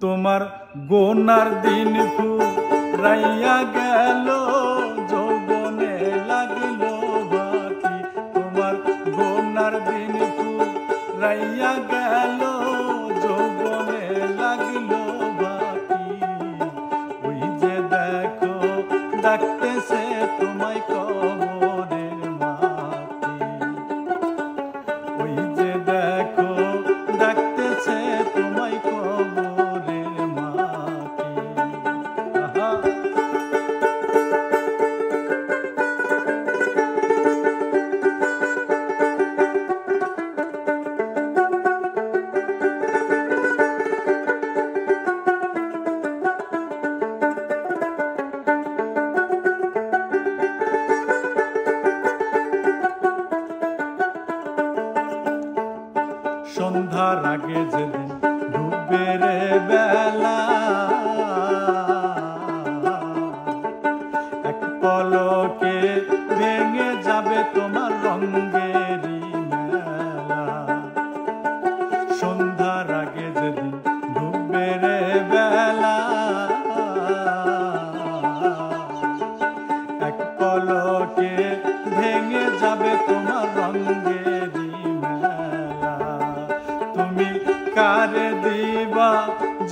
তোমার গোনার দিন ফুরাইয়া গেল, যৌবনে লাগিল বাকি। তোমার গোনার দিন ফুরাইয়া গেল, যৌবনে লাগিল বাকি। ওই যে দেখো ডাকতেছে তোমায় কবরের মাটি। ওই যে দেখো ডাকতেছে তোমায় কবরের মাটি। আহা সন্ধ্যার আগে যেদিন ডুবে রে বেলা, এক পলকে ভেঙে যাবে তোমার রঙেরই মেলা। সন্ধ্যার আগে যেদিন ডুবে রে বেলা, এক পলকে ভেঙে যাবে তোমার রঙেরই মেলা। তুমি কারে দিবা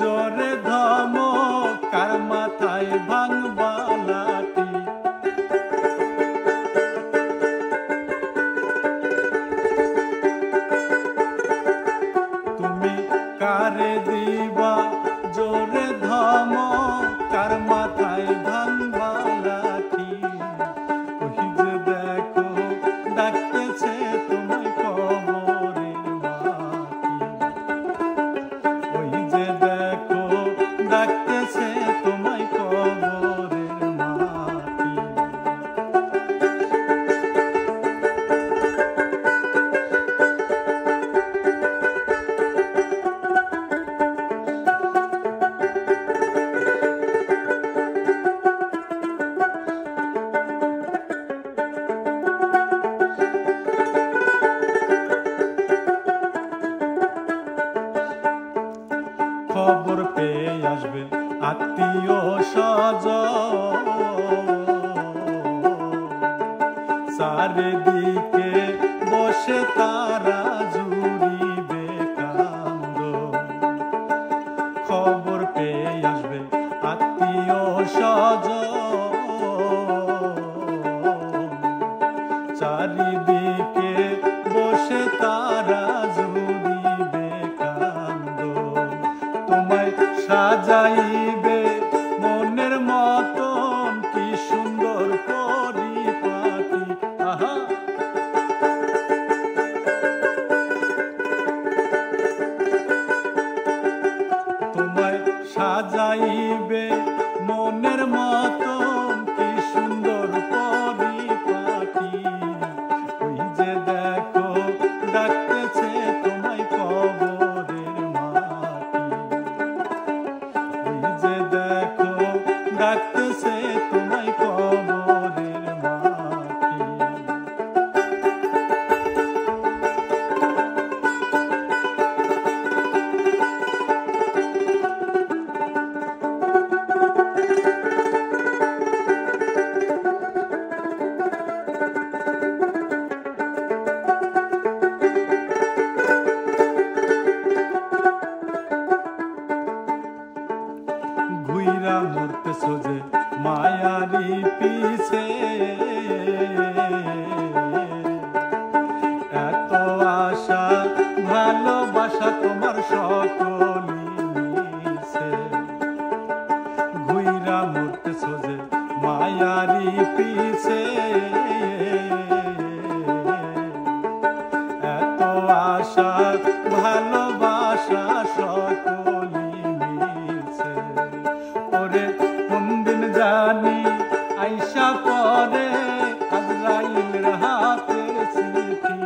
জোরে ধমক, কার মাথায় ভাঙবা লাঠি। তুমি কারে দিবা জোরে ধমক, কার মাথায় ভাঙবা লাঠি। ওই যে দেখো ডাকতেছে তোমায় কবরের মাটি। ওই যে দেখো ডাকতেছে তোমায় কবরের মাটি। খবর পেয়ে আসবে আত্মীয় স্বজন, চারিদিকে বসে তারা জুড়িবে কান্দন। খবর পেয়ে আসবে আত্মীয় স্বজন, চারিদিকে বসে তারা জুড়িবে কান্দন। তোমায় সাজাইবে মনের মতন কি সুন্দর পরিপাটি। আহা তোমায় সাজাইবে মনের মতন কি সুন্দর পরিপাটি। ওই যে দেখো ডাকতেছে তোমায় কবরের মাটি। ওই যে দেখো ডাকতেছে তোমায় কবরের মাটি। ঘুইরা মরতেছো যে মায়ারি পিছে, এত আশা ভালোবাসা তোমার সকলই মিছে। ঘুইরা মরতেছো যে মায়ারি পিছে, এত আশা ভালোবাসা সকলই মিছে। ওরে কোন দিন জানি আইসা পরে আজরাইলের হাতের চিঠি।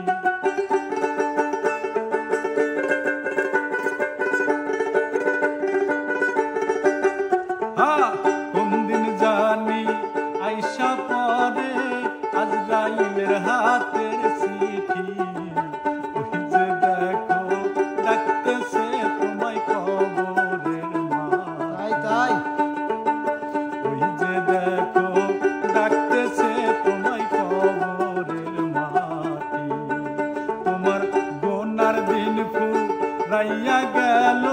তোমার গোনার দিন ফুরাইয়া গেল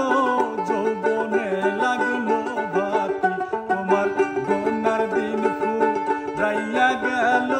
যৌবনে লাগলো ভাতি তোমার গোনার দিন ফুরাইয়া গেল